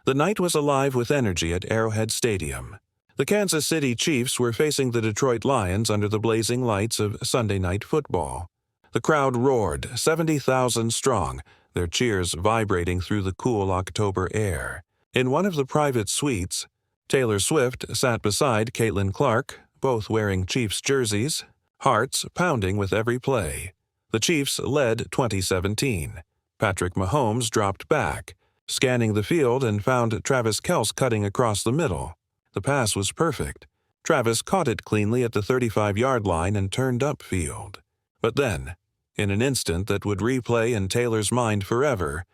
The night was alive with energy at Arrowhead Stadium. The Kansas City Chiefs were facing the Detroit Lions under the blazing lights of Sunday Night Football. The crowd roared, 70,000 strong, their cheers vibrating through the cool October air. In one of the private suites, Taylor Swift sat beside Caitlin Clark, both wearing Chiefs jerseys, hearts pounding with every play. The Chiefs led 2017. Patrick Mahomes dropped back, scanning the field and found Travis Kelce cutting across the middle. The pass was perfect. Travis caught it cleanly at the 35-yard line and turned upfield. But then, in an instant that would replay in Taylor's mind forever,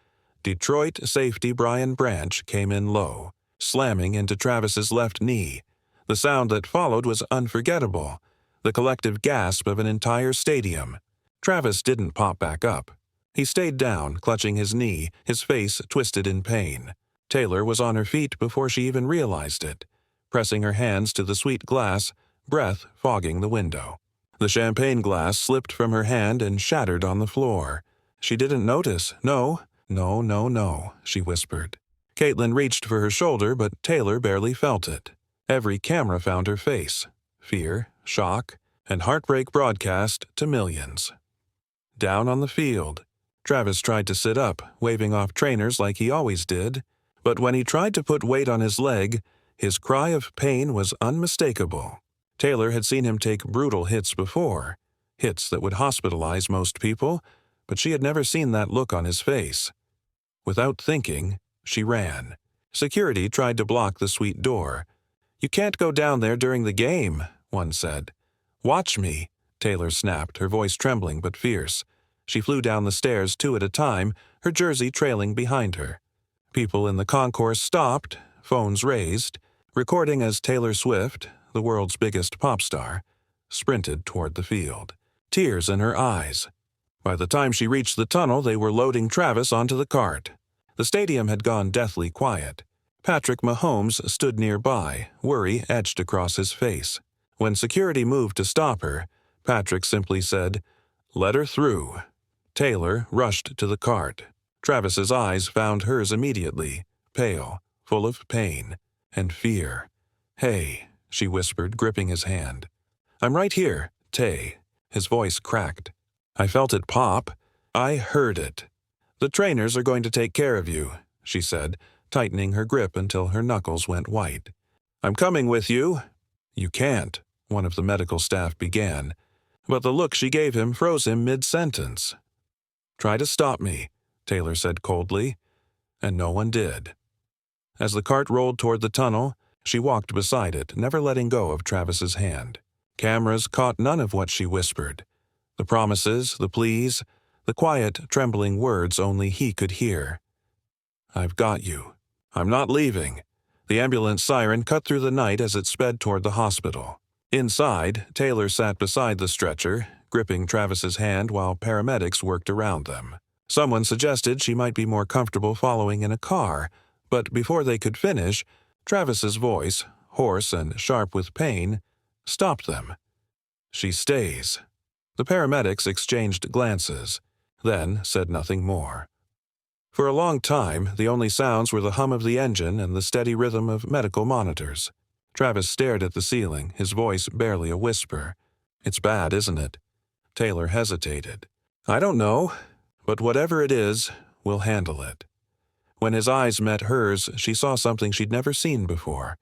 Detroit safety Brian Branch came in low, slamming into Travis's left knee. The sound that followed was unforgettable, the collective gasp of an entire stadium. Travis didn't pop back up. He stayed down, clutching his knee, his face twisted in pain. Taylor was on her feet before she even realized it, pressing her hands to the sweet glass, breath fogging the window. The champagne glass slipped from her hand and shattered on the floor. She didn't notice. No, she whispered. Caitlin reached for her shoulder, but Taylor barely felt it. Every camera found her face. Fear, shock, and heartbreak broadcast to millions. Down on the field, Travis tried to sit up, waving off trainers like he always did, but when he tried to put weight on his leg, his cry of pain was unmistakable. Taylor had seen him take brutal hits before, hits that would hospitalize most people, but she had never seen that look on his face. Without thinking, she ran. Security tried to block the suite door. "You can't go down there during the game," one said. "Watch me," Taylor snapped, her voice trembling but fierce. She flew down the stairs 2 at a time, her jersey trailing behind her. People in the concourse stopped, phones raised, recording as Taylor Swift, the world's biggest pop star, sprinted toward the field, tears in her eyes. By the time she reached the tunnel, they were loading Travis onto the cart. The stadium had gone deathly quiet. Patrick Mahomes stood nearby, worry etched across his face. When security moved to stop her, Patrick simply said, "Let her through." Taylor rushed to the cart. Travis's eyes found hers immediately, pale, full of pain and fear. "Hey," she whispered, gripping his hand. "I'm right here, Tay." His voice cracked. "I felt it pop. I heard it." "The trainers are going to take care of you," she said, tightening her grip until her knuckles went white. "I'm coming with you." "You can't," one of the medical staff began, but the look she gave him froze him mid-sentence. "Try to stop me," Taylor said coldly, and no one did. As the cart rolled toward the tunnel, she walked beside it, never letting go of Travis's hand. Cameras caught none of what she whispered. The promises, the pleas, the quiet, trembling words only he could hear. "I've got you. I'm not leaving." The ambulance siren cut through the night as it sped toward the hospital. Inside, Taylor sat beside the stretcher, gripping Travis's hand while paramedics worked around them. Someone suggested she might be more comfortable following in a car, but before they could finish, Travis's voice, hoarse and sharp with pain, stopped them. "She stays." The paramedics exchanged glances, then said nothing more. For a long time, the only sounds were the hum of the engine and the steady rhythm of medical monitors. Travis stared at the ceiling, his voice barely a whisper. "It's bad, isn't it?" Taylor hesitated. "I don't know, but whatever it is, we'll handle it." When his eyes met hers, she saw something she'd never seen before.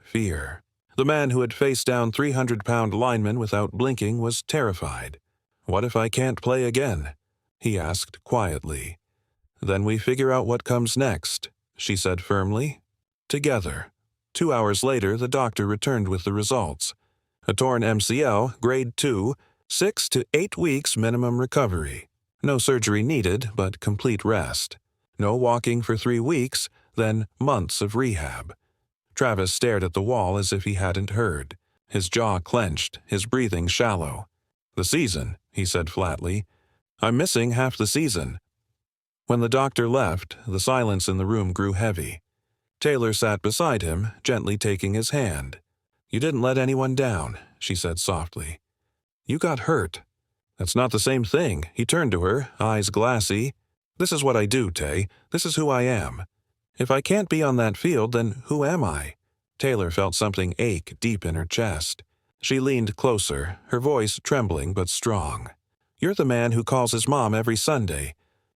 Fear. The man who had faced down 300-pound linemen without blinking was terrified. "What if I can't play again?" he asked quietly. "Then we figure out what comes next," she said firmly. "Together." 2 hours later, the doctor returned with the results. A torn MCL, grade 2, 6 to 8 weeks minimum recovery. No surgery needed, but complete rest. No walking for 3 weeks, then months of rehab. Travis stared at the wall as if he hadn't heard. His jaw clenched, his breathing shallow. "The season," he said flatly. "I'm missing half the season." When the doctor left, the silence in the room grew heavy. Taylor sat beside him, gently taking his hand. "You didn't let anyone down," she said softly. "You got hurt." "That's not the same thing." He turned to her, eyes glassy. "This is what I do, Tay. This is who I am." If I can't be on that field, then who am I? Taylor felt something ache deep in her chest. She leaned closer, her voice trembling but strong. You're the man who calls his mom every Sunday,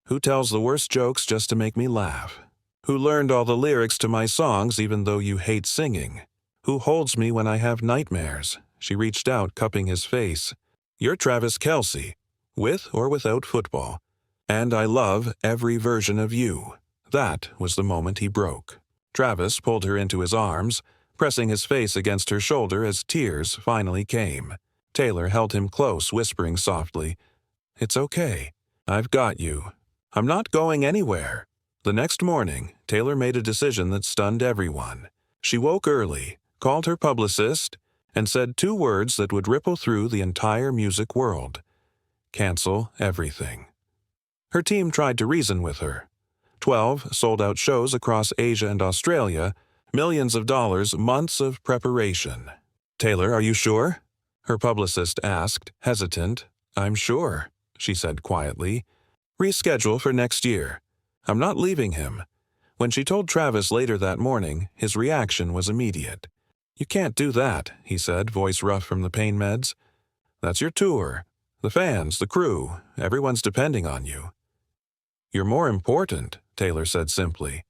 who tells the worst jokes just to make me laugh, who learned all the lyrics to my songs even though you hate singing, who holds me when I have nightmares. She reached out, cupping his face. You're Travis Kelce, with or without football. And I love every version of you. That was the moment he broke. Travis pulled her into his arms, pressing his face against her shoulder as tears finally came. Taylor held him close, whispering softly, It's okay. I've got you. I'm not going anywhere. The next morning, Taylor made a decision that stunned everyone. She woke early, called her publicist, and said 2 words that would ripple through the entire music world. Cancel everything. Her team tried to reason with her. 12 sold-out shows across Asia and Australia, millions of dollars, months of preparation. Taylor, are you sure? Her publicist asked, hesitant. I'm sure, she said quietly. Reschedule for next year. I'm not leaving him. When she told Travis later that morning, his reaction was immediate. You can't do that, he said, voice rough from the pain meds. That's your tour. The fans, the crew, everyone's depending on you. You're more important, Taylor said simply.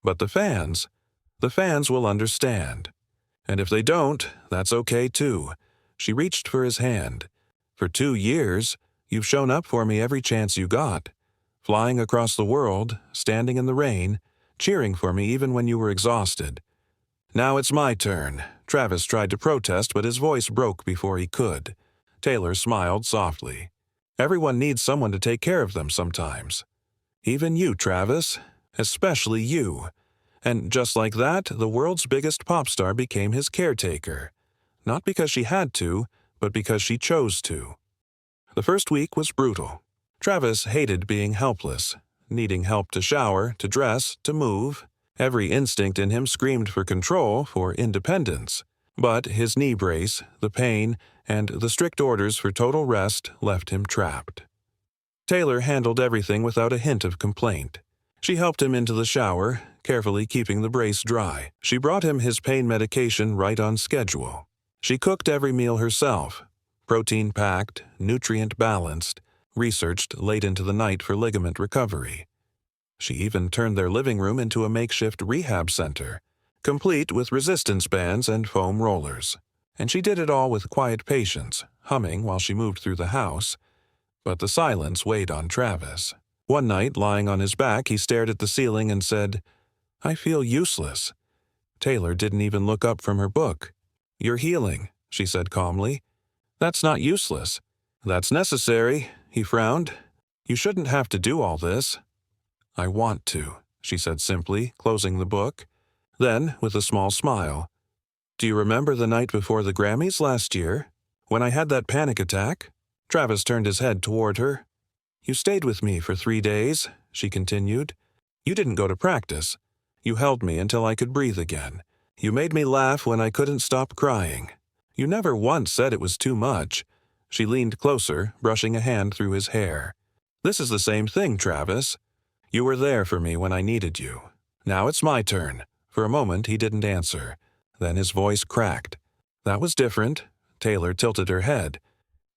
But the fans will understand. And if they don't, that's okay too. She reached for his hand. For 2 years, you've shown up for me every chance you got. Flying across the world, standing in the rain, cheering for me even when you were exhausted. Now it's my turn. Travis tried to protest, but his voice broke before he could. Taylor smiled softly. Everyone needs someone to take care of them sometimes. Even you, Travis. Especially you. And just like that, the world's biggest pop star became his caretaker. Not because she had to, but because she chose to. The first week was brutal. Travis hated being helpless, needing help to shower, to dress, to move. Every instinct in him screamed for control, for independence. But his knee brace, the pain, and the strict orders for total rest left him trapped. Taylor handled everything without a hint of complaint. She helped him into the shower, carefully keeping the brace dry. She brought him his pain medication right on schedule. She cooked every meal herself, protein-packed, nutrient-balanced, researched late into the night for ligament recovery. She even turned their living room into a makeshift rehab center, complete with resistance bands and foam rollers. And she did it all with quiet patience, humming while she moved through the house. But the silence weighed on Travis. One night, lying on his back, he stared at the ceiling and said, I feel useless. Taylor didn't even look up from her book. You're healing, she said calmly. That's not useless. That's necessary, he frowned. You shouldn't have to do all this. I want to, she said simply, closing the book. Then, with a small smile, do you remember the night before the Grammys last year, when I had that panic attack? Travis turned his head toward her. You stayed with me for 3 days, she continued. You didn't go to practice. You held me until I could breathe again. You made me laugh when I couldn't stop crying. You never once said it was too much. She leaned closer, brushing a hand through his hair. This is the same thing, Travis. You were there for me when I needed you. Now it's my turn. For a moment, he didn't answer. Then his voice cracked. That was different. Taylor tilted her head.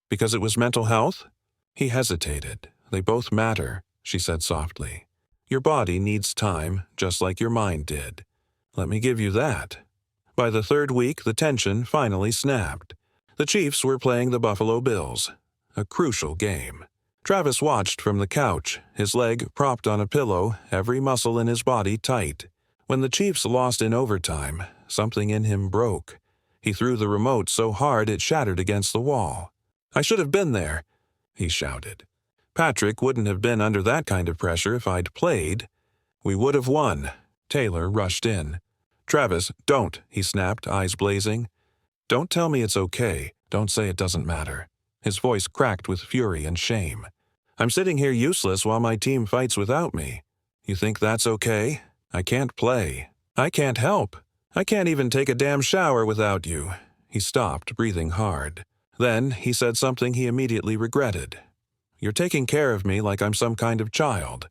Because it was mental health? He hesitated. They both matter, she said softly. Your body needs time, just like your mind did. Let me give you that. By the 3rd week, the tension finally snapped. The Chiefs were playing the Buffalo Bills. A crucial game. Travis watched from the couch, his leg propped on a pillow, every muscle in his body tight. When the Chiefs lost in overtime, something in him broke. He threw the remote so hard it shattered against the wall. I should have been there, he shouted. Patrick wouldn't have been under that kind of pressure if I'd played. We would have won. Taylor rushed in. Travis, don't, he snapped, eyes blazing. Don't tell me it's okay. Don't say it doesn't matter. His voice cracked with fury and shame. I'm sitting here useless while my team fights without me. You think that's okay? I can't play. I can't help. I can't even take a damn shower without you. He stopped, breathing hard. Then he said something he immediately regretted. You're taking care of me like I'm some kind of child.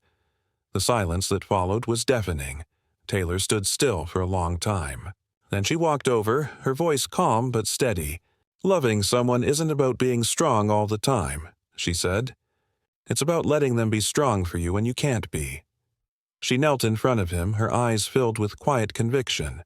The silence that followed was deafening. Taylor stood still for a long time. Then she walked over, her voice calm but steady. "Loving someone isn't about being strong all the time," she said. "It's about letting them be strong for you when you can't be." She knelt in front of him, her eyes filled with quiet conviction.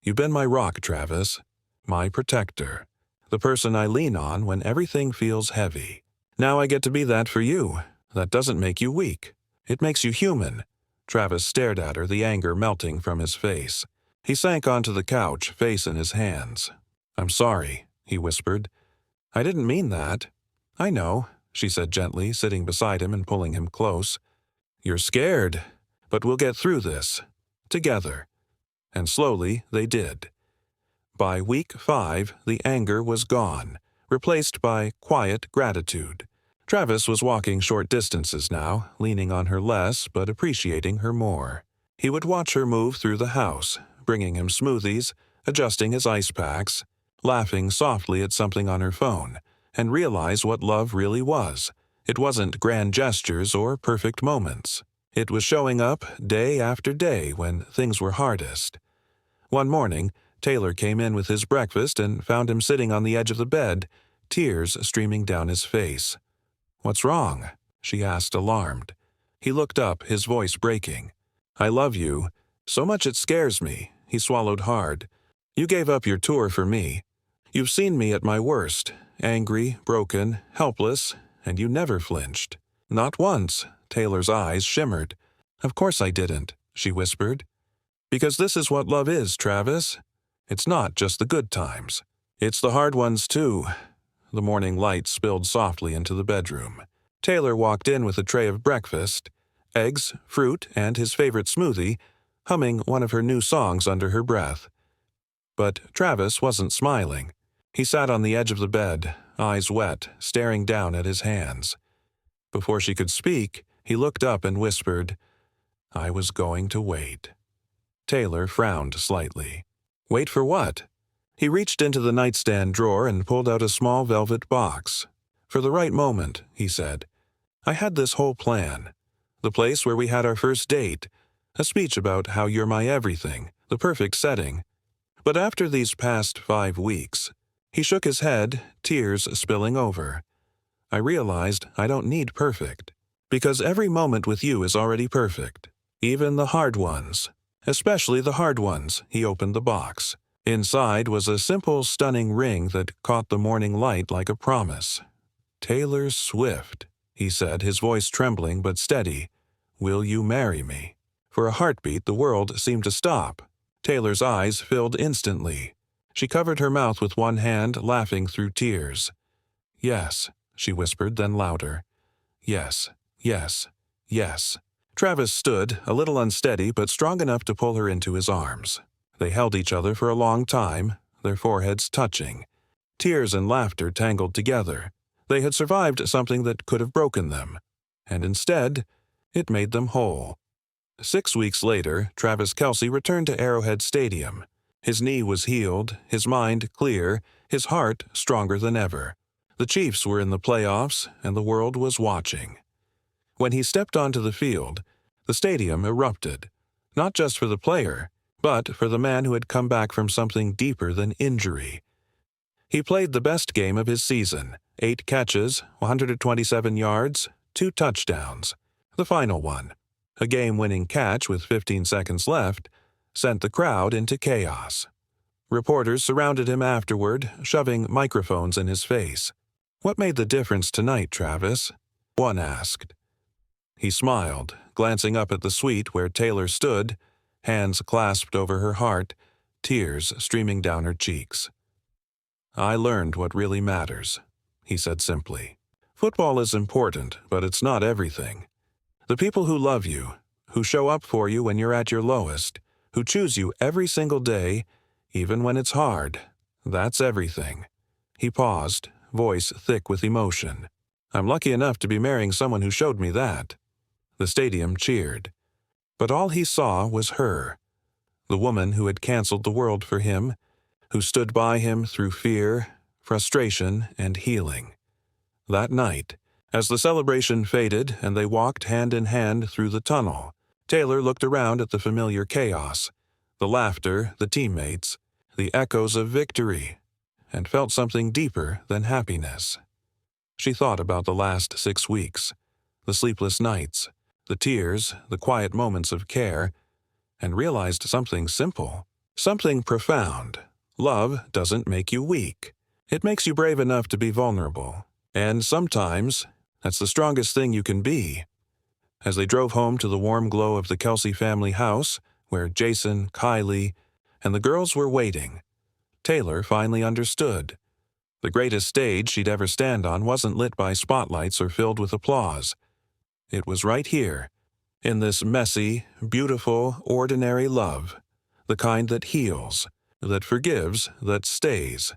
"You've been my rock, Travis. My protector. The person I lean on when everything feels heavy. Now I get to be that for you. That doesn't make you weak. It makes you human." Travis stared at her, the anger melting from his face. He sank onto the couch, face in his hands. "I'm sorry," he whispered. "I didn't mean that." "I know," she said gently, sitting beside him and pulling him close. "You're scared, but we'll get through this. Together." And slowly they did. By week 5, the anger was gone, replaced by quiet gratitude. Travis was walking short distances now, leaning on her less but appreciating her more. He would watch her move through the house, bringing him smoothies, adjusting his ice packs, laughing softly at something on her phone, and realize what love really was. It wasn't grand gestures or perfect moments. It was showing up day after day when things were hardest. One morning, Taylor came in with his breakfast and found him sitting on the edge of the bed, tears streaming down his face. "What's wrong?" she asked, alarmed. He looked up, his voice breaking. "I love you. So much it scares me." He swallowed hard. "You gave up your tour for me. You've seen me at my worst, angry, broken, helpless, and you never flinched." "Not once." Taylor's eyes shimmered. "Of course I didn't," she whispered. "Because this is what love is, Travis. It's not just the good times. It's the hard ones, too." The morning light spilled softly into the bedroom. Taylor walked in with a tray of breakfast, eggs, fruit, and his favorite smoothie, humming one of her new songs under her breath. But Travis wasn't smiling. He sat on the edge of the bed, eyes wet, staring down at his hands. Before she could speak, he looked up and whispered, "I was going to wait." Taylor frowned slightly. "Wait for what?" He reached into the nightstand drawer and pulled out a small velvet box. "For the right moment," he said. "I had this whole plan. The place where we had our first date, a speech about how you're my everything, the perfect setting. But after these past 5 weeks," he shook his head, tears spilling over, "I realized I don't need perfect. Because every moment with you is already perfect. Even the hard ones. Especially the hard ones." He opened the box. Inside was a simple, stunning ring that caught the morning light like a promise. "Taylor Swift," he said, his voice trembling but steady. "Will you marry me?" For a heartbeat, the world seemed to stop. Taylor's eyes filled instantly. She covered her mouth with one hand, laughing through tears. "Yes," she whispered, then louder. "Yes, yes, yes." Travis stood, a little unsteady but strong enough to pull her into his arms. They held each other for a long time, their foreheads touching. Tears and laughter tangled together. They had survived something that could have broken them. And instead, it made them whole. 6 weeks later, Travis Kelce returned to Arrowhead Stadium. His knee was healed, his mind clear, his heart stronger than ever. The Chiefs were in the playoffs, and the world was watching. When he stepped onto the field, the stadium erupted, not just for the player, but for the man who had come back from something deeper than injury. He played the best game of his season, 8 catches, 127 yards, 2 touchdowns. The final one, a game-winning catch with 15 seconds left, sent the crowd into chaos. Reporters surrounded him afterward, shoving microphones in his face. "What made the difference tonight, Travis?" one asked. He smiled, glancing up at the suite where Taylor stood, hands clasped over her heart, tears streaming down her cheeks. "I learned what really matters," he said simply. "Football is important, but it's not everything. The people who love you, who show up for you when you're at your lowest, who choose you every single day, even when it's hard, that's everything." He paused, voice thick with emotion. "I'm lucky enough to be marrying someone who showed me that." The stadium cheered. But all he saw was her, the woman who had canceled the world for him, who stood by him through fear, frustration, and healing. That night, as the celebration faded and they walked hand in hand through the tunnel, Taylor looked around at the familiar chaos, the laughter, the teammates, the echoes of victory, and felt something deeper than happiness. She thought about the last 6 weeks, the sleepless nights, the tears, the quiet moments of care, and realized something simple, something profound. Love doesn't make you weak. It makes you brave enough to be vulnerable. And sometimes, that's the strongest thing you can be. As they drove home to the warm glow of the Kelce family house, where Jason, Kylie, and the girls were waiting, Taylor finally understood. The greatest stage she'd ever stand on wasn't lit by spotlights or filled with applause. It was right here, in this messy, beautiful, ordinary love, the kind that heals, that forgives, that stays.